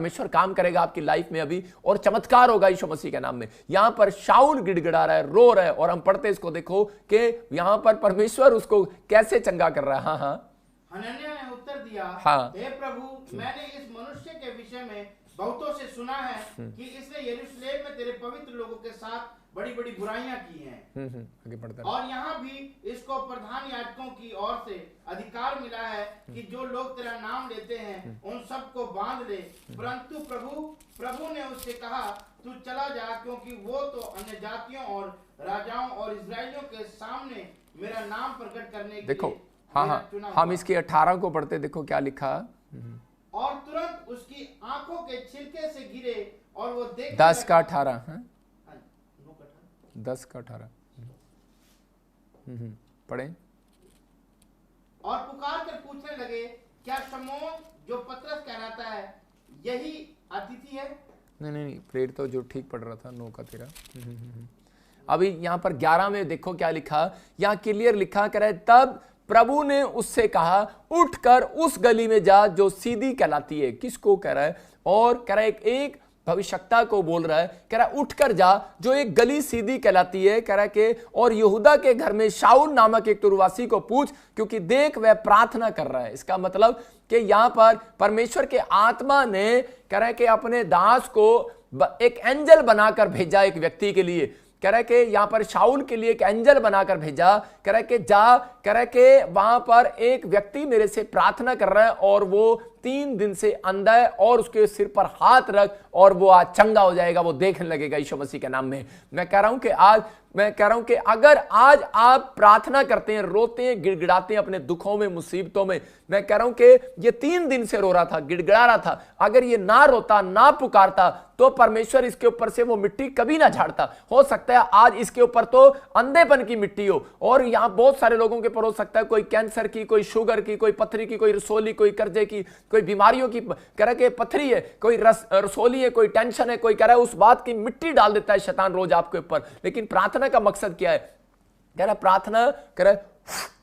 परमेश्वर काम करेगा आपकी लाइफ में अभी और चमत्कार होगा यीशु मसीह के नाम में। यहां पर शाऊल गिड़गिड़ा रहा है, रो रहा है, और हम पढ़ते इसको, देखो कि यहां पर परमेश्वर उसको कैसे चंगा कर रहा है। हाँ हाँ, हनन्याह ने उत्तर दिया, हाँ, हे प्रभु, मैंने इस मनुष्य के विषय में बहुतों से सुना है कि इसने यरूशलेम में तेरे पवित्र लोगों के साथ बड़ी बड़ी बुराइयां की हैं। आगे बढ़ता है। और यहाँ भी इसको प्रधान याजकों की ओर से अधिकार मिला है कि जो लोग तेरा नाम लेते हैं उन सबको बांध ले। परंतु प्रभु ने उससे कहा, तू चला जा, क्योंकि वो तो अन्य जातियों और राजाओं और इस्राएलियों के सामने मेरा नाम प्रकट करने के देखो, लिए हाँ मेरा हाँ, चुना हम हुआ। इसकी 18 को पढ़ते, देखो क्या लिखा। और तुरंत उसकी आंखों के छिलके से गिरे और वो देख 10 का 18, हाँ, 10 का 18 पढ़े। और पुकार कर पूछने लगे, क्या शमौन जो पतरस कहलाता है यही अतिथि है? नहीं, प्रेर तो जो ठीक पढ़ रहा था 9 का 13। अभी यहाँ पर 11 में देखो क्या लिखा, यहाँ क्लियर लिखा कर है, तब प्रभु ने उससे कहा, उठकर उस गली में जा जो सीधी कहलाती है। किसको कह रहा है? और कह रहा है एक भविष्यवक्ता को बोल रहा है, कह रहा है उठकर जा जो एक गली सीधी कहलाती है, कह रहा है कि और यहूदा के घर में शाऊल नामक एक तुरवासी को पूछ, क्योंकि देख वह प्रार्थना कर रहा है। इसका मतलब कि यहां पर परमेश्वर के आत्मा ने कह रहा है कि अपने दास को एक एंजल बनाकर भेजा एक व्यक्ति के लिए। कह रहा है कि यहां पर शाऊल के लिए एक एंजल बनाकर भेजा। कह रहा है कि जा, कह रहा है कि वहां पर एक व्यक्ति मेरे से प्रार्थना कर रहा है और वो 3 दिन से अंधा है, और उसके सिर पर हाथ रख और वो आज चंगा हो जाएगा, वो देखने लगेगा यीशु मसीह के नाम में। मैं कह रहा हूं कि अगर आज आप प्रार्थना करते हैं, रोते हैं, गिड़गिड़ाते हैं अपने दुखों में, मुसीबतों में, मैं कह रहा हूं कि ये 3 दिन से रो रहा था, गिड़गिड़ा रहा था, अगर ये ना रोता, ना पुकारता, तो परमेश्वर इसके ऊपर से वो मिट्टी कभी ना झाड़ता। हो सकता है आज इसके ऊपर तो अंधेपन की मिट्टी हो, और यहां बहुत सारे लोगों के पर हो सकता है कोई कैंसर की, कोई शुगर की, कोई पथरी की, कोई रसोली, कोई कर्जे की, कोई बीमारियों की, कह रहा है पथरी है, कोई रसोली है, कोई टेंशन है, कोई कह रहा है उस बात की मिट्टी डाल देता है शैतान रोज आपके ऊपर। लेकिन प्रार्थना का मकसद क्या है? कह रहा प्रार्थना कह रहा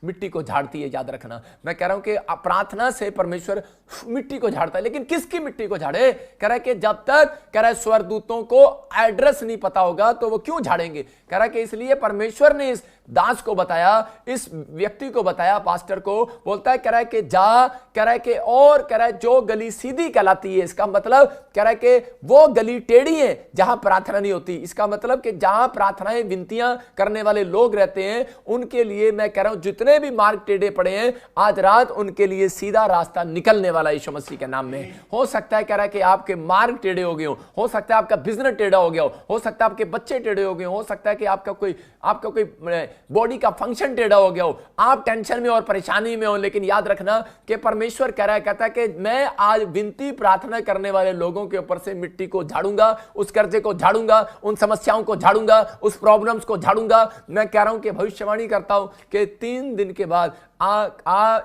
मिट्टी को झाड़ती है, याद रखना। मैं कह रहा हूं कि प्रार्थना से परमेश्वर मिट्टी को झाड़ता है, लेकिन किसकी मिट्टी को झाड़े? कह रहा है कि जब तक कह रहा है स्वर्गदूतों को एड्रेस नहीं पता होगा तो वो क्यों झाड़ेंगे? कह रहा है कि इसलिए परमेश्वर ने इस दास को बताया, इस व्यक्ति को बताया, पास्टर को बोलता है, कह रहा है कि जा, कह रहा है कि और कह रहा है जो गली सीधी कहलाती है। इसका मतलब कह रहा है कि वो गली टेढ़ी है जहां प्रार्थना नहीं होती। इसका मतलब कि जहां प्रार्थनाएं, विनतियां करने वाले लोग रहते हैं, उनके लिए मैं कह रहा हूं जितने भी मार्ग टेढ़े पड़े हैं, आज रात उनके लिए सीधा रास्ता निकलने वाला यीशु मसीह के नाम में। हो सकता है कह रहा है कि आपके मार्ग टेढ़े हो गए हो सकता है आपका बिजनेस टेढ़ा हो गया हो सकता है आपके बच्चे टेढ़े हो गए हो सकता है कि आपका कोई बॉडी का फंक्शन टेढ़ा हो गया हो, आप टेंशन में और परेशानी में हो। लेकिन याद रखना कि परमेश्वर कहता है कि मैं आज विनती प्रार्थना करने वाले लोगों के ऊपर से मिट्टी को झाड़ूंगा, उस कर्जे को झाड़ूंगा, उन समस्याओं को झाड़ूंगा, उस प्रॉब्लम्स को झाड़ूंगा। मैं कह रहा हूं कि भविष्यवाणी करता हूं कि 3 दिन के बाद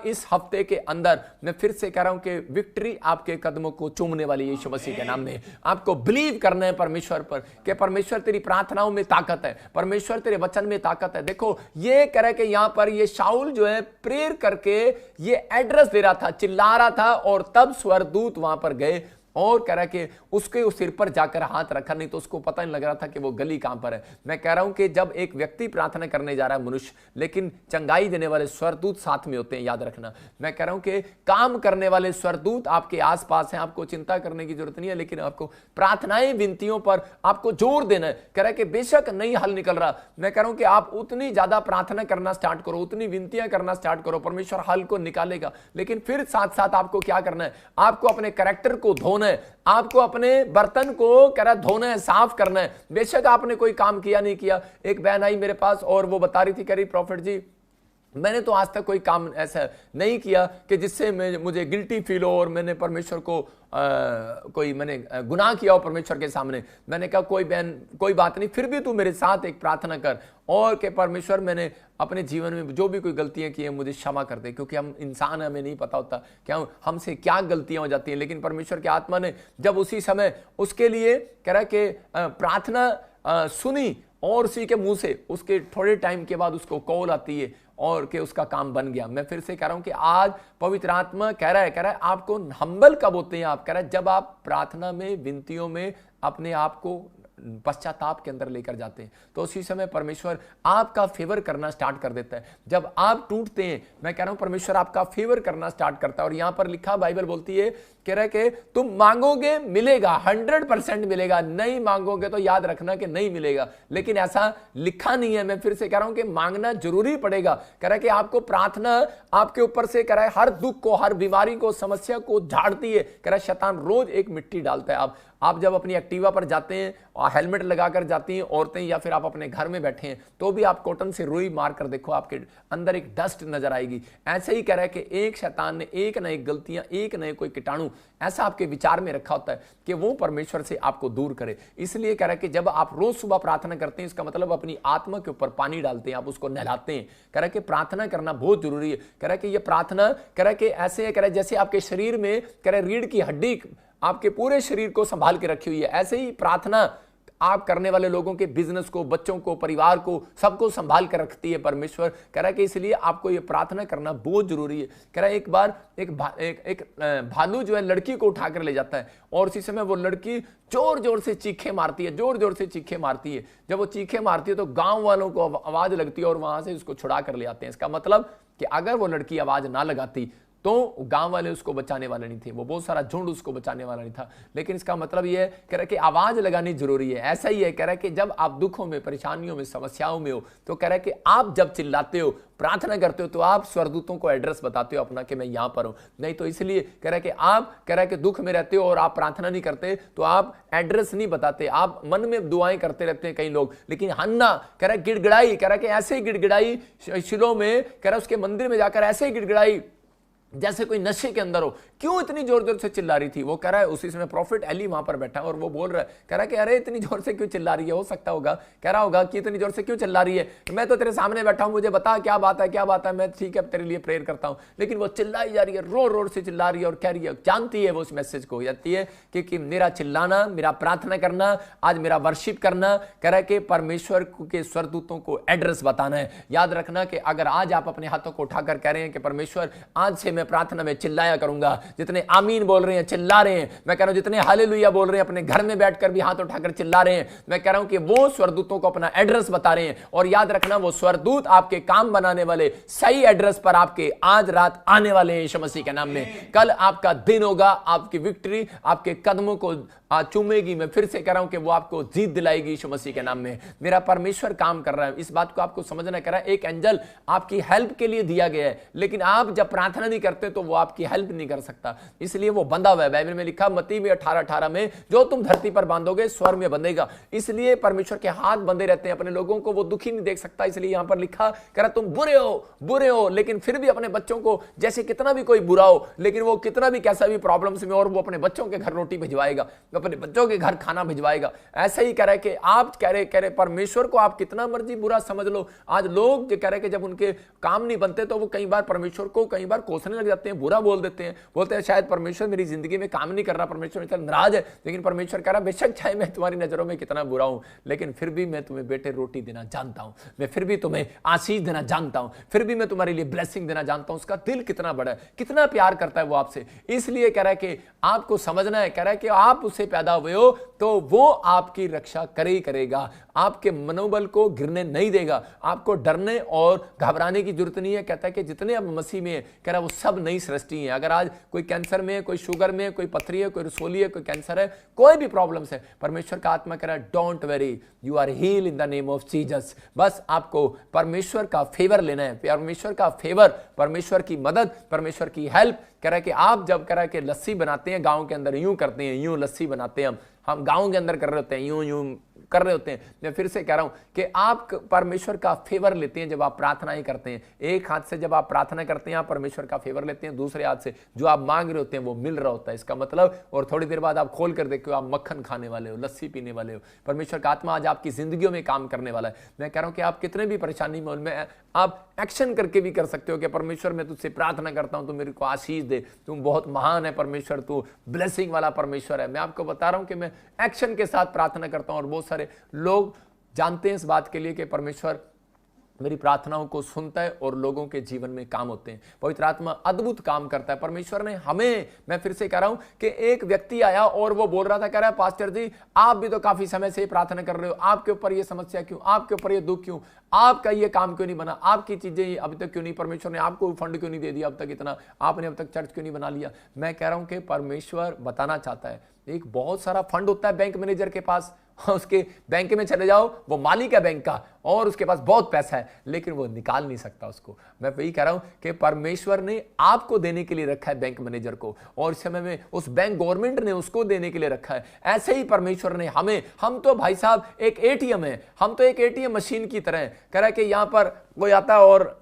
इस हफ्ते के अंदर मैं फिर से कह रहा हूं कि विक्ट्री आपके कदमों को चूमने वाली यीशु मसीह के नाम में। आपको बिलीव करना है परमेश्वर पर कि परमेश्वर तेरी प्रार्थनाओं में ताकत है, परमेश्वर तेरे वचन में ताकत है। देखो ये कह रहे कि यहां पर ये शाऊल जो है प्रेयर करके ये एड्रेस दे रहा था, चिल्ला रहा था, और तब स्वर्गदूत वहां पर गए और कह रहा कि उसके उस सिर पर जाकर हाथ रखा, नहीं तो उसको पता नहीं लग रहा था कि वो गली कहां पर है। मैं कह रहा हूं कि जब एक व्यक्ति प्रार्थना करने जा रहा है मनुष्य, लेकिन चंगाई देने वाले स्वर्गदूत साथ में होते हैं, याद रखना। मैं कह रहा हूं कि काम करने वाले स्वर्गदूत आपके आसपास हैं, आपको चिंता करने की जरूरत नहीं है, लेकिन आपको प्रार्थनाएं, विनतियों पर आपको जोर देना है। कह रहा है कि बेशक नहीं हल निकल रहा, मैं कह रहा हूं कि आप उतनी ज्यादा प्रार्थना करना स्टार्ट करो, उतनी विनतियां करना स्टार्ट करो, परमेश्वर हल को निकालेगा। लेकिन फिर साथ साथ आपको क्या करना है? आपको अपने कैरेक्टर को धोना है, आपको अपने बर्तन को कह रहा धोना है, साफ करना है। बेशक आपने कोई काम किया नहीं किया। एक बहन आई मेरे पास और वो बता रही थी, कह रही प्रॉफिट जी मैंने तो आज तक कोई काम ऐसा नहीं किया कि जिससे मुझे गिल्टी फील हो और मैंने परमेश्वर को मैंने गुनाह किया हो परमेश्वर के सामने। मैंने कहा कोई बहन कोई बात नहीं, फिर भी तू मेरे साथ एक प्रार्थना कर और कि परमेश्वर मैंने अपने जीवन में जो भी कोई गलतियां की हैं मुझे क्षमा कर दे, क्योंकि हम इंसान हैं, हमें नहीं पता होता क्या हमसे क्या गलतियां हो जाती हैं। लेकिन परमेश्वर की आत्मा ने जब उसी समय उसके लिए कह रहा कि प्रार्थना सुनी और उसी के मुंह से उसके थोड़े टाइम के बाद उसको कॉल आती है और कि उसका काम बन गया। मैं फिर से कह रहा हूं कि आज पवित्र आत्मा कह रहा है आपको हम्बल कब होते हैं आप, कह रहा है जब आप प्रार्थना में, विनतियों में अपने आप को पश्चाताप के अंदर लेकर जाते हैं, तो उसी समय परमेश्वर आपका फेवर करना स्टार्ट कर देता है। जब आप टूटते हैं, मैं कह रहा हूं परमेश्वर आपका फेवर करना स्टार्ट करता है। और यहां पर लिखा, बाइबल बोलती है, कह रहा है कि तुम मांगोगे मिलेगा, 100% मिलेगा, नहीं मांगोगे तो याद रखना कि नहीं मिलेगा। लेकिन ऐसा लिखा नहीं है। मैं फिर से कह रहा हूं कि मांगना जरूरी पड़ेगा। कह रहा है कि आपको प्रार्थना आपके ऊपर से, कह रहा है हर दुख को, हर बीमारी को, समस्या को झाड़ती है। कह रहा है शैतान रोज एक मिट्टी डालता है। आप जब अपनी एक्टिवा पर जाते हैं और हेलमेट लगाकर जाती हैं औरतें, या फिर आप अपने घर में बैठे हैं, तो भी आप कॉटन से रुई मार कर देखो, आपके अंदर एक डस्ट नजर आएगी। ऐसे ही कह रहा है कि एक शैतान ने एक न एक गलतियां, एक न एक कोई कीटाणु ऐसा आपके विचार में रखा होता है कि वो परमेश्वर से आपको दूर करे। इसलिए कह रहा है कि जब आप रोज सुबह प्रार्थना करते हैं, इसका मतलब अपनी आत्मा के ऊपर पानी डालते हैं, आप उसको नहलाते हैं। कह रहा है कि प्रार्थना करना बहुत जरूरी है। कह रहा है कि ये प्रार्थना, कह रहा है कि ऐसे, कह रहा है जैसे आपके शरीर में, कह रहा है रीढ़ की हड्डी आपके पूरे शरीर को संभाल के रखी हुई है, ऐसे ही प्रार्थना आप करने वाले लोगों के बिजनेस को, बच्चों को, परिवार को, सबको संभाल कर रखती है परमेश्वर। कह रहा है कि इसलिए आपको ये प्रार्थना करना बहुत जरूरी है। कह रहा है एक बार एक भालू जो है लड़की को उठाकर ले जाता है, और उसी समय वो लड़की जोर जोर से चीखे मारती है, जोर जोर से चीखे मारती है। जब वो चीखे मारती है तो गांव वालों को आवाज लगती है और वहां से उसको छुड़ा कर ले आते हैं। इसका मतलब कि अगर वो लड़की आवाज ना लगाती तो गांव वाले उसको बचाने वाले नहीं थे, वो बहुत सारा झुंड उसको बचाने वाला नहीं था। लेकिन इसका मतलब ये कह रहा है कि आवाज लगानी जरूरी है। ऐसा ही है, कह रहा है कि जब आप दुखों में, परेशानियों में, समस्याओं में हो, तो कह रहा है कि आप जब चिल्लाते हो, प्रार्थना करते हो, तो आप स्वर्गदूतों को एड्रेस बताते हो अपना कि मैं यहां पर हूं। नहीं तो इसलिए कह रहा है कि आप, कह रहा है कि दुख में रहते हो और आप प्रार्थना नहीं करते, तो आप एड्रेस नहीं बताते, आप मन में दुआएं करते रहते हैं कई लोग। लेकिन हन्ना कह रहा है गिड़गिड़ाई, कह रहा है कि ऐसे ही गिड़गिड़ाई शिलो में, कह रहा है उसके मंदिर में जाकर ऐसे ही गिड़गिड़ाई जैसे कोई नशे के अंदर हो। क्यों इतनी जोर जोर से चिल्ला रही थी? वो कह रहा है उसी समय प्रॉफिट एली वहां पर बैठा है और वो बोल रहा है, कह रहा है कि अरे इतनी जोर से क्यों चिल्ला रही है? हो सकता होगा कह रहा होगा कि इतनी जोर से क्यों चिल्ला रही है, मैं तो तेरे सामने बैठा हूं, मुझे बता क्या बात है, क्या बात है, मैं ठीक है तेरे लिए प्रेयर करता हूं। लेकिन वो चिल्लाई जा रही है, रो रो से चिल्ला रही है और कह रही है, जानती है वो उस मैसेज को, जाती है कि मेरा चिल्लाना, मेरा प्रार्थना करना, आज मेरा वर्शिप करना, कह रहा है कि परमेश्वर के स्वर्गदूतों को एड्रेस बताना है। याद रखना कि अगर आज आप अपने हाथों को उठाकर कह रहे हैं कि परमेश्वर आज से मैं प्रार्थना में चिल्लाया करूंगा, जितने आमीन बोल रहे हैं, चिल्ला रहे हैं, मैं कह रहा हूं जितने हालेलुया बोल रहे हैं, अपने घर में बैठकर भी हाथ उठाकर चिल्ला रहे हैं, मैं कह रहा हूं कि वो स्वर्गदूतों को अपना एड्रेस बता रहे हैं। और याद रखना वो स्वर्गदूत आपके काम बनाने वाले सही एड्रेस पर आपके आज रात आने वाले हैं यीशु मसीह के नाम में। कल आपका दिन होगा, आपकी विक्ट्री आपके कदमों को चूमेगी। मैं फिर से कह रहा हूं कि वो आपको जीत दिलाएगी यीशु मसीह के नाम में। मेरा परमेश्वर काम कर रहा है, इस बात को आपको समझना। कह रहा है एक एंजल आपकी हेल्प के लिए दिया गया है, लेकिन आप जब प्रार्थना नहीं करते तो वो आपकी हेल्प नहीं कर सकता, इसलिए वो बंधा हुआ है। बाइबल में लिखा मत्ती में 18:18 में, जो तुम धरती पर बांधोगे स्वर्ग में बंधेगा। इसलिए परमेश्वर के हाथ बंधे रहते हैं, अपने लोगों को वो दुखी नहीं देख सकता। इसलिए यहां पर लिखा, कह रहा तुम बुरे हो, लेकिन फिर भी अपने बच्चों को, जैसे कितना भी कोई बुरा हो, लेकिन वो कितना भी कैसा भी प्रॉब्लम्स में, और वो अपने बच्चों के घर रोटी भिजवाएगा, अपने बच्चों के घर खाना भिजवाएगा। ऐसे ही कह रहे कि आप कह रहे परमेश्वर को आप कितना मर्जी बुरा समझ लो। आज लोग कह रहे कि जब उनके काम नहीं बनते तो वो कई बार परमेश्वर को कई बार कोसने लग जाते हैं, बुरा बोल देते हैं, बोलते हैं शायद परमेश्वर मेरी जिंदगी में काम नहीं कर रहा, परमेश्वर इतना नाराज है। लेकिन परमेश्वर कह रहा बेशक चाहे मैं तुम्हारी नजरों में कितना बुरा हूं, लेकिन फिर भी मैं तुम्हें बेटे रोटी देना जानता हूं, मैं फिर भी तुम्हें आशीष देना जानता हूं, फिर भी मैं तुम्हारे लिए ब्लेसिंग देना जानता हूं। उसका दिल कितना बड़ा है, कितना प्यार करता है वो आपसे। इसलिए कह रहा है कि आपको समझना है, कह रहा है कि आप उससे पैदा हुए हो तो वो आपकी रक्षा करे ही करेगा, आपके मनोबल को गिरने नहीं देगा, आपको डरने और घबराने की जरूरत नहीं है। कहता है कि जितने अब मसीह में है, कह रहा है वो सब नई सृष्टि है। अगर आज कोई कैंसर में है, कोई शुगर में है, कोई पथरी है, कोई रसोली है, कोई कैंसर है, कोई भी प्रॉब्लम्स है, परमेश्वर का आत्मा कह रहा है don't worry, you are heal in the name of Jesus. बस आपको परमेश्वर का फेवर लेना है, परमेश्वर का फेवर, परमेश्वर की मदद, परमेश्वर की हेल्प। कह रहा है कि आप जब कह रहा है कि लस्सी बनाते हैं गांव के अंदर, यूं करते हैं, यूं लस्सी बनाते हैं, हम गांव के अंदर कर रहे होते हैं, यूं कर रहे होते हैं। मैं फिर से कह रहा हूं कि आप परमेश्वर का फेवर लेते हैं जब आप प्रार्थना ही करते हैं। एक हाथ से जब आप प्रार्थना करते हैं आप परमेश्वर का फेवर लेते हैं, दूसरे हाथ से जो आप मांग रहे होते हैं वो मिल रहा होता है। इसका मतलब, और थोड़ी देर बाद आप खोल कर देखो आप मक्खन खाने वाले हो, लस्सी पीने वाले हो। परमेश्वर का आत्मा आज आपकी जिंदगियों में काम करने वाला है। मैं कह रहा हूं कि आप कितने भी परेशानी में उनमें आप एक्शन करके भी कर सकते हो कि परमेश्वर मैं तुझसे प्रार्थना करता हूं, तू मेरे को आशीष दे, तुम बहुत महान है परमेश्वर, तू ब्लेसिंग वाला परमेश्वर है। मैं आपको बता रहा हूं कि मैं एक्शन के साथ प्रार्थना करता हूं और बहुत सारे लोग जानते हैं इस बात के लिए कि परमेश्वर मेरी प्रार्थनाओं को सुनता है और लोगों के जीवन में काम होते हैं। पवित्र आत्मा अद्भुत काम करता है। परमेश्वर ने हमें, मैं फिर से कह रहा हूं कि एक व्यक्ति आया और वो बोल रहा था, कह रहा है पास्टर जी आप भी तो काफी समय से प्रार्थना कर रहे हो, आपके ऊपर ये समस्या क्यों, आपके ऊपर ये दुख क्यों, आपका ये काम क्यों नहीं बना, आपकी चीजें अभी तक क्यों नहीं, परमेश्वर ने आपको फंड क्यों नहीं दे दिया अब तक, इतना आपने अब तक चर्च क्यों नहीं बना लिया। मैं कह रहा हूं कि परमेश्वर बताना चाहता है, एक बहुत सारा फंड होता है बैंक मैनेजर के पास, उसके बैंक में चले जाओ, वो मालिक है बैंक का और उसके पास बहुत पैसा है, लेकिन वो निकाल नहीं सकता उसको। मैं वही कह रहा हूं कि परमेश्वर ने आपको देने के लिए रखा है बैंक मैनेजर को, और इस समय में उस बैंक गवर्नमेंट ने उसको देने के लिए रखा है। ऐसे ही परमेश्वर ने हमें, हम तो भाई साहब एक एटीएम है, हम तो एक एटीएम मशीन की तरह है। कह रहा है कि यहां पर कोई आता है और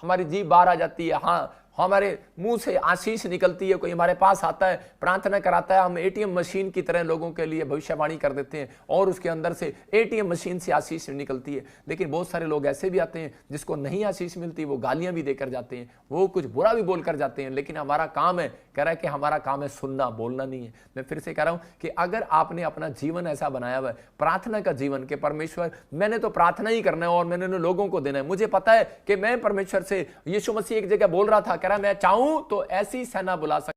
हमारी जीभ बाहर आ जाती है, हाँ हमारे मुंह से आशीष निकलती है, कोई हमारे पास आता है प्रार्थना कराता है, हम एटीएम मशीन की तरह लोगों के लिए भविष्यवाणी कर देते हैं और उसके अंदर से एटीएम मशीन से आशीष निकलती है। लेकिन बहुत सारे लोग ऐसे भी आते हैं जिसको नहीं आशीष मिलती, वो गालियां भी देकर जाते हैं, वो कुछ बुरा भी बोलकर जाते हैं, लेकिन हमारा काम है, कह रहा है कि हमारा काम है सुनना, बोलना नहीं है। मैं फिर से कह रहा हूं कि अगर आपने अपना जीवन ऐसा बनाया हुआ है, प्रार्थना का जीवन, के परमेश्वर मैंने तो प्रार्थना ही करना है और मैंने लोगों को देना है, मुझे पता है कि मैं परमेश्वर से, यीशु मसीह एक जगह बोल रहा था, कह रहा मैं चाहूं तो ऐसी सेना बुला सकता,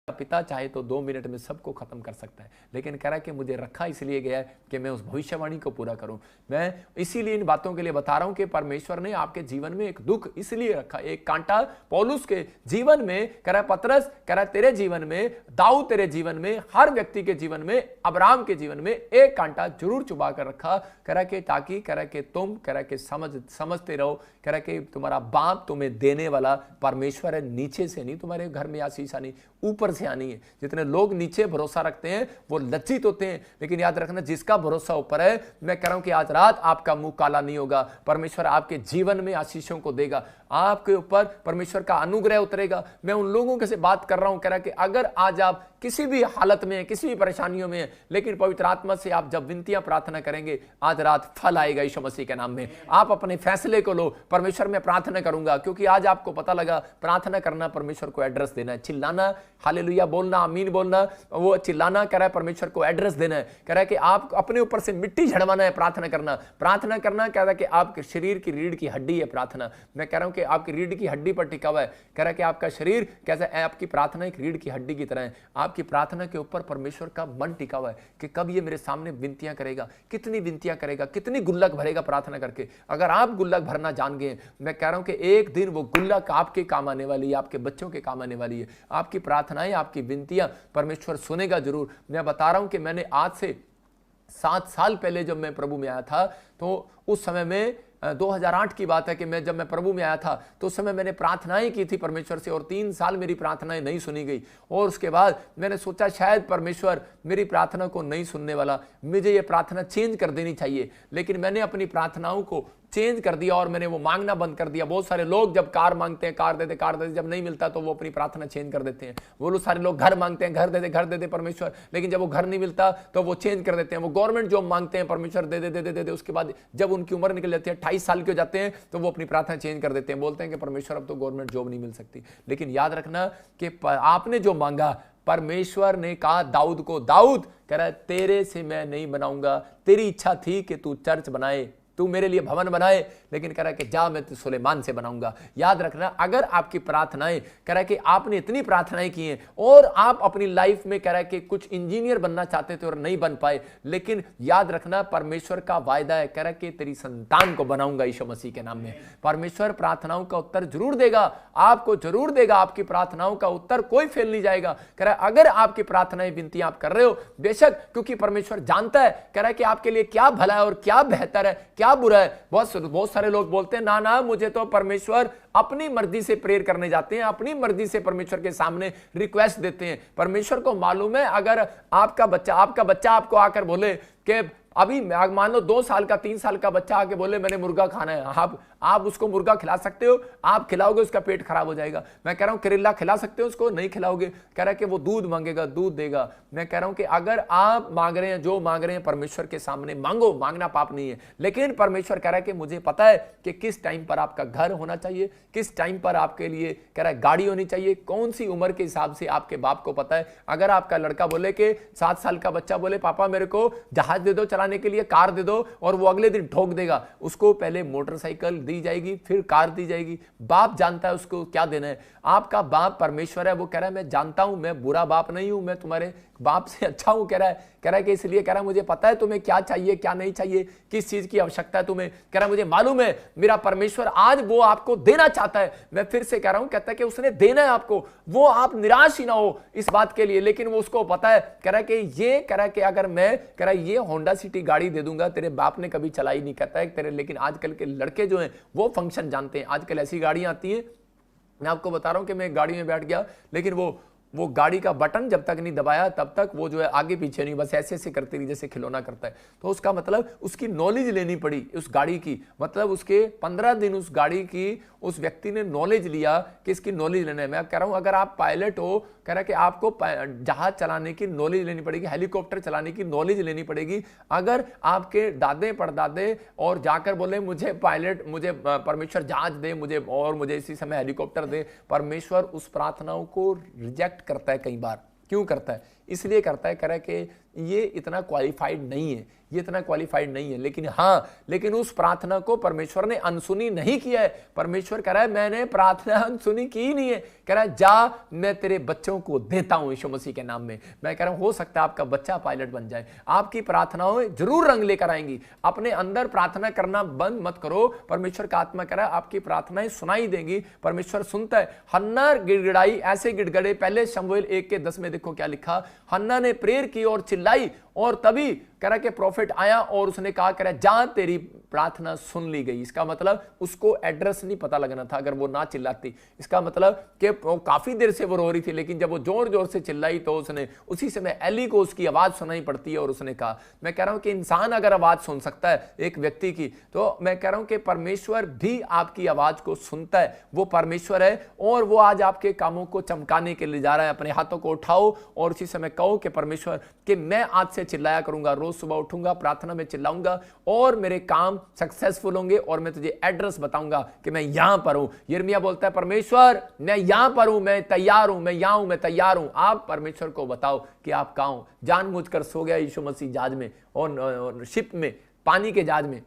पिता चाहे तो 2 मिनट में सबको खत्म कर सकता है, लेकिन कह रहा है कि मुझे रखा इसलिए गया है कि मैं उस भविष्यवाणी को पूरा करूं। मैं इसीलिए इन बातों के लिए बता रहा हूं कि परमेश्वर ने आपके जीवन में एक दुख इसलिए रखा, एक कांटा पौलुस के जीवन में, कह रहा है पतरस, कह रहा है तेरे जीवन में, दाऊद तेरे जीवन में, हर व्यक्ति के जीवन में, अब्राहम के जीवन में एक कांटा जरूर चुबा कर रखा, कह रहा है कि ताकि, कह रहा है कि तुम, कह रहा है कि समझते रहो, कह रहा है कि तुम्हारा बाप तुम्हें देने वाला परमेश्वर है, नीचे से नहीं, तुम्हारे घर में आशीष आनी ऊपर से आनी है। जितने लोग नीचे भरोसा रखते हैं वो लज्जित होते हैं, लेकिन याद रखना जिसका भरोसा ऊपर है, मैं कह रहा हूं कि आज रात आपका मुंह काला नहीं होगा, परमेश्वर आपके जीवन में आशीषों को देगा, आपके ऊपर परमेश्वर का अनुग्रह उतरेगा। मैं उन लोगों के से बात कर रहा हूं, कह रहा कि अगर आज आप किसी भी हालत में, किसी भी परेशानियों में, लेकिन पवित्र आत्मा से आप जब विनतियां प्रार्थना करेंगे, आज रात फल आएगा यीशु मसीह के नाम में। आप अपने फैसले को लो, परमेश्वर मैं प्रार्थना करूंगा, क्योंकि आज आपको पता लगा प्रार्थना करना परमेश्वर को एड्रेस देना है, चिल्लाना, हालेलुया बोलना, आमीन बोलना, वो चिल्लाना, कह रहा है परमेश्वर को एड्रेस देना है, कह रहा है कि आप अपने ऊपर से मिट्टी झड़वाना है, प्रार्थना करना, प्रार्थना करना, कह रहा है कि आपके शरीर की रीढ़ की हड्डी है प्रार्थना। मैं कह रहा हूं कि आपकी रीढ़ की हड्डी पर टिका हुआ है, कह रहा है कि आपका शरीर कैसा है, आपकी प्रार्थना एक रीढ़ की हड्डी की तरह है, आपकी प्रार्थना के ऊपर परमेश्वर का मन टिका हुआ है कि कब ये मेरे सामने विनतियां करेगा, कितनी विनतियां करेगा, कितनी गुल्लक भरेगा प्रार्थना करके। अगर आप गुल्लक भरना जान गए, मैं कह रहा हूं कि एक दिन वो गुल्लक आपके काम आने वाली है, आपके बच्चों के काम आने वाली है, आपकी प्रार्थनाएं, आपकी विनतियां परमेश्वर सुनेगा जरूर। मैं बता रहा हूं कि मैंने आज से 7 साल पहले जब मैं प्रभु में आया था, तो उस समय में 2008 की बात है कि जब मैं प्रभु में आया था, तो उस समय मैंने प्रार्थनाएं की थी परमेश्वर से, और 3 साल मेरी प्रार्थनाएं नहीं सुनी गई, और उसके बाद मैंने सोचा शायद परमेश्वर मेरी प्रार्थना को नहीं सुनने वाला, मुझे ये प्रार्थना चेंज कर देनी चाहिए। लेकिन मैंने अपनी प्रार्थनाओं को चेंज कर दिया और मैंने वो मांगना बंद कर दिया। बहुत सारे लोग जब कार मांगते हैं कार देते, जब नहीं मिलता तो वो अपनी प्रार्थना चेंज कर देते हैं। वो लोग सारे लोग घर मांगते हैं, घर दे दे परमेश्वर, लेकिन जब वो घर नहीं मिलता तो वो चेंज कर देते हैं। वो गवर्नमेंट जॉब मांगते हैं, परमेश्वर दे दे दे दे दे, उसके बाद जब उनकी उम्र निकल जाती है, 28 साल के हो जाते हैं, तो वो अपनी प्रार्थना चेंज कर देते हैं, बोलते हैं कि परमेश्वर अब तो गवर्नमेंट जॉब नहीं मिल सकती। लेकिन याद रखना कि आपने जो मांगा, परमेश्वर ने कहा दाऊद को, दाऊद कह रहा है तेरे से मैं नहीं बनाऊंगा, तेरी इच्छा थी कि तू चर्च बनाए, तू मेरे लिए भवन बनाए, लेकिन कह रहा है कि जा मैं सुलेमान से बनाऊंगा। याद रखना, अगर आपकी प्रार्थनाएं, कह रहा है कि आपने इतनी प्रार्थनाएं की हैं और आप अपनी लाइफ में, कह रहा है कि कुछ इंजीनियर बनना चाहते थे और नहीं बन पाए, लेकिन याद रखना परमेश्वर का वायदा है, कह रहा है कि तेरी संतान को बनाऊंगा यीशु मसीह के नाम में। परमेश्वर प्रार्थनाओं का उत्तर जरूर देगा, आपको जरूर देगा, आपकी प्रार्थनाओं का उत्तर कोई फेल नहीं जाएगा। कह रहा है अगर आपकी प्रार्थनाएं, विनतियां आप कर रहे हो, बेशक, क्योंकि परमेश्वर जानता है, कह रहा है कि आपके लिए क्या भला है और क्या बेहतर है, क्या बुरा है। बहुत सारे लोग बोलते हैं ना ना मुझे तो परमेश्वर अपनी मर्जी से प्रेयर करने जाते हैं, अपनी मर्जी से परमेश्वर के सामने रिक्वेस्ट देते हैं। परमेश्वर को मालूम है, अगर आपका बच्चा आपको आकर बोले कि अभी मान लो 2 साल का 3 साल का बच्चा आके बोले मैंने मुर्गा खाना है, आप उसको मुर्गा खिला सकते हो, आप खिलाओगे उसका पेट खराब हो जाएगा। मैं कह रहा हूं करेला खिला सकते हो उसको, नहीं खिलाओगे, कह रहा है कि वो दूध मांगेगा, दूध देगा। मैं कह रहा हूं कि अगर आप मांग रहे हैं, जो मांग रहे हैं परमेश्वर के सामने मांगो, मांगना पाप नहीं है, लेकिन परमेश्वर कह रहा है कि मुझे पता है कि किस टाइम पर आपका घर होना चाहिए, किस टाइम पर आपके लिए कह रहा है गाड़ी होनी चाहिए, कौन सी उम्र के हिसाब से आपके बाप को पता है। अगर आपका लड़का बोले कि 7 साल का बच्चा बोले पापा मेरे को जहाज दे दो चलाने के लिए, कार दे दो, और वो अगले दिन ठोक देगा, उसको पहले मोटरसाइकिल दी जाएगी, फिर कार दी जाएगी। बाप जानता है उसको क्या देना है। आपका बाप परमेश्वर है, वो कह रहा है मैं जानता हूं, मैं बुरा बाप नहीं हूं, मैं तुम्हारे बाप से अच्छा हूं। कह रहा है कि इसलिए कह रहा है मुझे पता है तुम्हें क्या चाहिए क्या नहीं चाहिए, किस चीज की आवश्यकता है तुम्हें। कह रहा है मुझे मालूम है मेरा परमेश्वर आज वो आपको देना चाहता है। मैं फिर से कह रहा हूं, कहता है कि उसने देना है आपको, वो आप निराश ही ना हो इस बात के लिए, लेकिन वो उसको पता है। कह रहा है कि ये कह रहा है कि अगर मैं कह रहा है ये होंडा सिटी गाड़ी दे दूंगा, तेरे बाप ने कभी चलाई नहीं, कहता है तेरे, लेकिन आजकल के लड़के जो हैं वो फंक्शन जानते हैं। आजकल ऐसी गाड़ियां आती हैं, मैं आपको बता रहा हूं कि मैं गाड़ी में बैठ गया, लेकिन वो गाड़ी का बटन जब तक नहीं दबाया तब तक वो जो है आगे पीछे नहीं, बस ऐसे ऐसे करती रही जैसे खिलौना करता है। तो उसका मतलब उसकी नॉलेज लेनी पड़ी उस गाड़ी की, मतलब उसके 15 दिन उस गाड़ी की उस व्यक्ति ने नॉलेज लिया कि इसकी नॉलेज लेना है। मैं कह रहा हूं अगर आप पायलट हो, कह रहा है कि आपको जहाज चलाने की नॉलेज लेनी पड़ेगी, हेलीकॉप्टर चलाने की नॉलेज लेनी पड़ेगी। अगर आपके दादे परदादे और जाकर बोले मुझे पायलट, मुझे परमेश्वर जहाज दे, मुझे इसी समय हेलीकॉप्टर दे, परमेश्वर उस प्रार्थनाओं को रिजेक्ट करता है कई बार। क्यों करता है? इसलिए करता है, कह रहा है कि ये इतना क्वालिफाइड नहीं है, ये इतना क्वालिफाइड नहीं है। लेकिन उस प्रार्थना को परमेश्वर ने अनसुनी नहीं किया है। परमेश्वर कह रहा है मैंने प्रार्थना अनसुनी की नहीं है, कह रहा है जा मैं तेरे बच्चों को देता हूं यीशु मसीह के नाम में। मैं कह रहा हूं हो सकता है आपका बच्चा पायलट बन जाए, आपकी प्रार्थनाएं जरूर रंग लेकर आएंगी। अपने अंदर प्रार्थना करना बंद मत करो, परमेश्वर का आत्मा कह रहा है आपकी प्रार्थनाएं सुनाई देंगी, परमेश्वर सुनता है। हन्ना गिड़गिड़ाई, ऐसे गिड़गड़े, पहले शमूएल 1:10 में देखो क्या लिखा, हन्ना ने प्रेयर की और चिल्लाई, और तभी कह रहा कि प्रॉफिट आया और उसने कहा कह रहा जा तेरी प्रार्थना सुन ली गई। इसका मतलब उसको एड्रेस नहीं पता लगना था अगर वो ना चिल्लाती। इसका मतलब कि काफी देर से वो रो रही थी, लेकिन जब वो जोर जोर से चिल्लाई तो उसने उसी समय एली को उसकी आवाज सुनाई पड़ती है और उसने कहा। मैं कह रहा हूं कि इंसान अगर आवाज सुन सकता है एक व्यक्ति की, तो मैं कह रहा हूं कि परमेश्वर भी आपकी आवाज को सुनता है। वो परमेश्वर है और वो आज आपके कामों को चमकाने के लिए जा रहा है। अपने हाथों को उठाओ और उसी समय कहो कि परमेश्वर कि मैं आज से चिल्लाया करूंगा, रोज सुबह उठूंगा, प्रार्थना में चिल्लाऊंगा और मेरे काम सक्सेसफुल होंगे और मैं तुझे एड्रेस बताऊंगा कि मैं यहां पर हूं। यिर्मयाह बोलता है परमेश्वर मैं यहां पर हूं, मैं तैयार हूं, मैं यहां हूं, मैं तैयार हूं। आप परमेश्वर को बताओ कि आप कहां हो। जानबूझकर सो गया यीशु मसीह जहाज में और शिप में, पानी के जहाज में।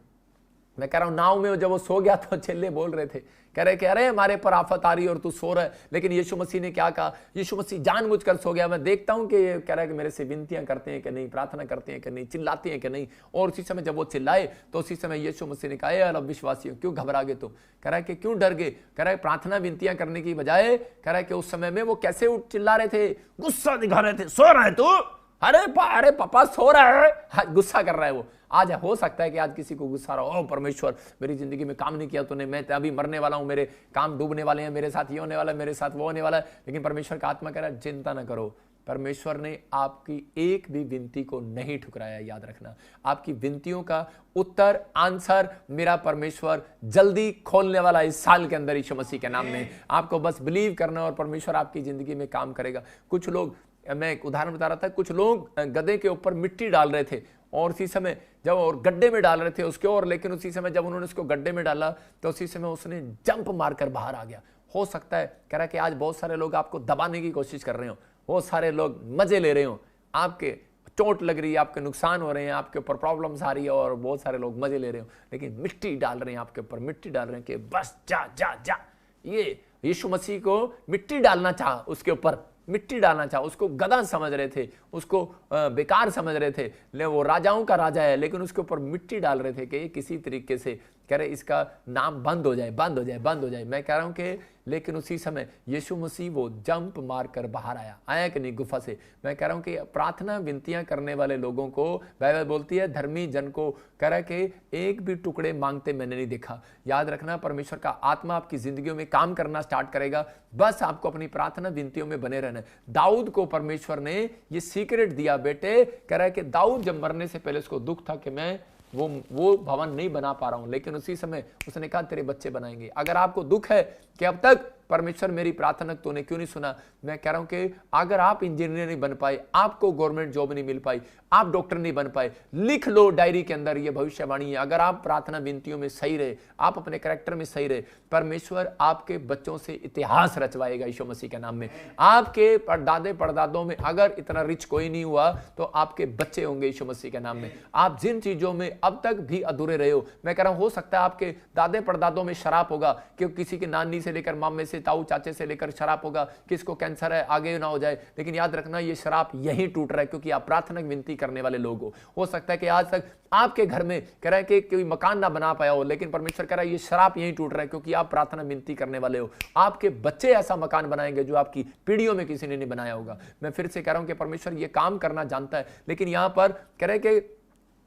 मैं कह रहा हूं नाव में जब वो सो गया तो चेले बोल रहे थे, कह रहे कि अरे हमारे पर आफत आ रही है और तू सो रहा है। लेकिन यीशु मसीह ने क्या कहा? यीशु मसीह जानबूझकर सो गया। मैं देखता हूं कि ये कह रहा है कि मेरे से विनतियां करते हैं कि नहीं, प्रार्थना करते हैं कि नहीं, चिल्लाते हैं कि नहीं। और उसी समय जब वो चिल्लाए तो उसी समय यीशु मसीह ने कहा यार अविश्वासियों क्यों घबरा गए तुम? कह रहा है कि क्यों डर गए? कह रहा है प्रार्थना विनतियां करने की बजाय कह रहा है कि उस समय में वो कैसे उठ चिल्ला रहे थे, गुस्सा दिखा रहे थे। सो रहा है तू? अरे पापा सो रहा है, गुस्सा कर रहा है वो। आज हो सकता है कि आज किसी को गुस्सा रहा हो, परमेश्वर मेरी जिंदगी में काम नहीं किया तूने, मैं अभी मरने वाला हूं, मेरे काम डूबने वाले हैं, मेरे साथ ये होने वाला है, मेरे साथ वो होने वाला है। लेकिन परमेश्वर का आत्मा कह रहा है चिंता ना करो, परमेश्वर ने आपकी एक भी विनती को नहीं ठुकराया। याद रखना आपकी विनतियों का उत्तर, आंसर मेरा परमेश्वर जल्दी खोलने वाला इस साल के अंदर यीशु मसीह के नाम में। आपको बस बिलीव करना और परमेश्वर आपकी जिंदगी में काम करेगा। कुछ लोग, मैं एक उदाहरण बता रहा था, कुछ लोग गधे के ऊपर मिट्टी डाल रहे थे और उसी समय जब और गड्ढे में डाल रहे थे उसके, और लेकिन उसी समय जब उन्होंने उसको गड्ढे में डाला तो उसी समय उसने जंप मारकर बाहर आ गया। हो सकता है कह रहा है कि आज बहुत सारे लोग आपको दबाने की कोशिश कर रहे हो, बहुत सारे लोग मजे ले रहे हो, आपके चोट लग रही है, आपके नुकसान हो रहे हैं, आपके ऊपर प्रॉब्लम्स आ रही है और बहुत सारे लोग मजे ले रहे हो, लेकिन मिट्टी डाल रहे हैं आपके ऊपर, मिट्टी डाल रहे हैं कि बस जा जा जा। ये यीशु मसीह को मिट्टी डालना चाहा, उसके ऊपर मिट्टी डालना चाहा, उसको गधा समझ रहे थे, उसको बेकार समझ रहे थे, ले वो राजाओं का राजा है, लेकिन उसके ऊपर मिट्टी डाल रहे थे कि किसी तरीके से कह रहे इसका नाम बंद हो जाए, बंद हो जाए, बंद हो जाए। मैं कह रहा हूं कि लेकिन उसी समय यीशु मसीह वो जंप मारकर बाहर आया कि नहीं गुफा से। मैं कह रहा हूं कि प्रार्थना विनतियां करने वाले लोगों को बाइबल बोलती है धर्मी जन को कह रहा है कि एक भी टुकड़े मांगते मैंने नहीं देखा। याद रखना परमेश्वर का आत्मा आपकी जिंदगियों में काम करना स्टार्ट करेगा, बस आपको अपनी प्रार्थना विनतियों में बने रहना। दाऊद को परमेश्वर ने ये सीक्रेट दिया बेटे, कह रहा है कि दाऊद जब मरने से पहले उसको दुख था कि मैं वो भवन नहीं बना पा रहा हूं, लेकिन उसी समय उसने कहा तेरे बच्चे बनाएंगे। अगर आपको दुख है कि अब तक परमेश्वर मेरी प्रार्थना तूने क्यों नहीं सुना, मैं कह रहा हूं कि अगर आप इंजीनियर नहीं बन पाए, आपको गवर्नमेंट जॉब नहीं मिल पाई, आप डॉक्टर नहीं बन पाए, लिख लो डायरी के अंदर ये भविष्यवाणी है, अगर आप प्रार्थना विनतियों में सही रहे, आप अपने कैरेक्टर में सही रहे, परमेश्वर आपके बच्चों से इतिहास रचवाएगा यीशु मसीह के नाम में। आपके परदादे परदादों में अगर इतना रिच कोई नहीं हुआ तो आपके बच्चे होंगे यीशु मसीह के नाम में। आप जिन चीजों में अब तक भी अधूरे रहे हो, मैं कह रहा हूं हो सकता है आपके दादे परदादों में शराब होगा, क्योंकि किसी की नानी से लेकर मामे से ताऊ चाचे से लेकर शराब होगा, किसको कैंसर है आगे ना हो जाए, लेकिन याद रखना ये शराब यहीं टूट रहा है क्योंकि आप प्रार्थना विनती करने वाले लोग हो सकता है कि आज तक आपके घर में कह रहा है कि कोई मकान ना बना पाया हो, लेकिन परमेश्वर कह रहा है ये शराब यहीं टूट रहा है क्योंकि आप प्रार्थना विनती करने वाले हो। आपके बच्चे ऐसा मकान बनाएंगे जो आपकी पीढ़ियों में किसी ने नहीं बनाया होगा। मैं फिर से कह रहा हूं कि परमेश्वर ये काम करना जानता है, लेकिन यहां पर कह रहे कि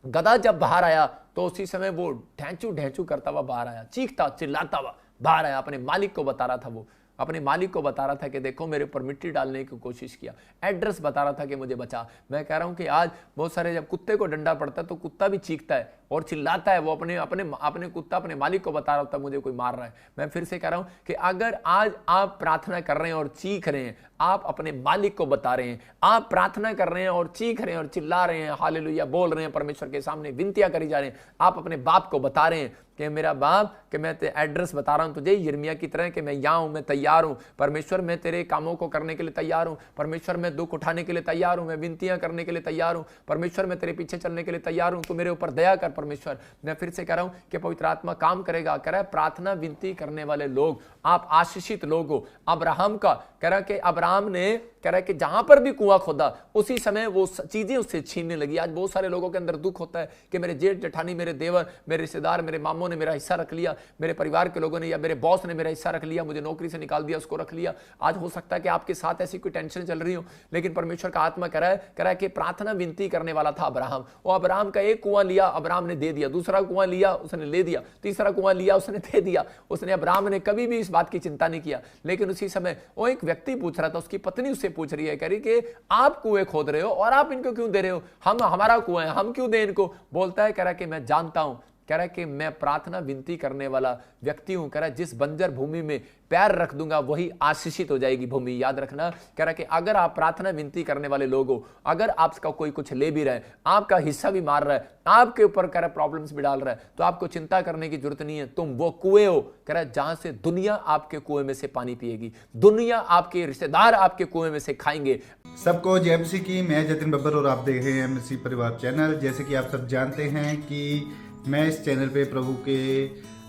गधा जब बाहर आया तो उसी समय वो ढैंचू ढैंचू करता हुआ बाहर आया, चीखता चिल्लाता हुआ बाहर आया, अपने मालिक को बता रहा था, वो अपने मालिक को बता रहा था कि देखो मेरे ऊपर मिट्टी डालने की कोशिश किया, एड्रेस बता रहा था कि मुझे बचा। मैं कह रहा हूं कि आज बहुत सारे जब कुत्ते को डंडा पड़ता है तो कुत्ता भी चीखता है और चिल्लाता है, वो अपने कुत्ता अपने मालिक को बता रहा होता है मुझे कोई मार रहा है। मैं फिर से कह रहा हूं कि अगर आज आप प्रार्थना कर रहे हैं और चीख रहे हैं, आप अपने मालिक को बता रहे हैं, आप प्रार्थना कर रहे हैं और चीख रहे हैं और चिल्ला रहे हैं, हालेलुया बोल रहे हैं, परमेश्वर के सामने विनतियां करी जा रहे हैं, आप अपने बाप को बता रहे हैं कि मेरा बाप, कि मैं एड्रेस बता रहा हूं तुझे यिर्मयाह की तरह कि मैं यहां हूं, मैं तैयार हूं परमेश्वर, मैं तेरे कामों को करने के लिए तैयार हूं परमेश्वर, मैं दुख उठाने के लिए तैयार हूं, मैं विनतियां करने के लिए तैयार हूं परमेश्वर, मैं तेरे पीछे चलने के लिए तैयार हूं, तू मेरे ऊपर दया कर परमेश्वर। मैं फिर से कह रहा हूं कि पवित्र आत्मा काम करेगा। कह रहा है प्रार्थना विनती करने वाले लोग आप आशीषित लोग हो। अब्राहम का कह रहा है कि अब्राहम ने कह रहा है कि जहां पर भी कुआं खोदा उसी समय वो चीजें उससे छीनने लगी। आज बहुत सारे लोगों के अंदर दुख होता है कि मेरे जेठ जेठानी, मेरे देवर, मेरे रिश्तेदार, मेरे मामों ने मेरा हिस्सा रख लिया, मेरे परिवार के लोगों ने या मेरे बॉस ने मेरा हिस्सा रख लिया, मुझे नौकरी से निकाल दिया, उसको रख लिया। आज हो सकता है कि आपके साथ ऐसी कोई टेंशन चल रही हो, लेकिन परमेश्वर का आत्मा कह रहा है कि प्रार्थना विनती करने वाला था अब्राहम। और अब्राहम का एक कुआं लिया, अब्राहम ने दे दिया, दूसरा कुआं लिया, उसने ले दिया, तीसरा कुआं लिया, उसने दे दिया। उसने अब्राहम ने कभी भी इस बात की चिंता नहीं किया। लेकिन उसी समय वो एक व्यक्ति पूछ रहा था, उसकी पत्नी उससे पूछ रही है, कह रही कि आप कुएं खोद रहे हो और आप इनको क्यों दे रहे हो, हमारा कुआं है, हम क्यों दें इनको। बोलता है, कह रहा है कि मैं जानता हूं, कह रहा है कि मैं प्रार्थना विनती करने वाला व्यक्ति हूं। कह रहा है जिस बंजर भूमि में पैर रख दूंगा वही आशीषित हो जाएगी भूमि। याद रखना, कह रहा है कि अगर आप प्रार्थना विनती करने वाले लोग हो, अगर आपका कोई कुछ ले भी रहा है, आपका हिस्सा भी मार रहा है, आपके ऊपर कह रहा है प्रॉब्लम्स भी डाल रहा है, तो आपको चिंता करने की जरूरत नहीं है। तुम वो कुएं हो, कह रहा है जहां से दुनिया आपके कुएं में से पानी पिएगी, दुनिया आपके रिश्तेदार आपके कुएं में से खाएंगे। सबको जय मसीह की। मैं जतिन बब्बर और आप देख रहे हैं मसीह परिवार चैनल। जैसे कि आप सब जानते हैं कि मैं इस चैनल पे प्रभु के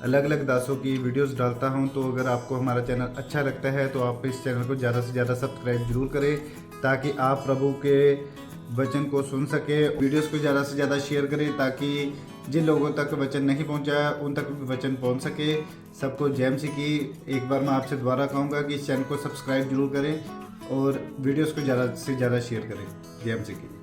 अलग अलग दासों की वीडियोस डालता हूं, तो अगर आपको हमारा चैनल अच्छा लगता है तो आप इस चैनल को ज़्यादा से ज़्यादा सब्सक्राइब जरूर करें ताकि आप प्रभु के वचन को सुन सके। वीडियोस को ज़्यादा से ज़्यादा शेयर करें ताकि जिन लोगों तक वचन नहीं पहुंचा उन तक भी वचन पहुंच सके। सबको जय मसीह की। एक बार मैं आपसे दोबारा कहूँगा कि इस चैनल को सब्सक्राइब जरूर करें और वीडियोस को ज़्यादा से ज़्यादा शेयर करें। जय मसीह की।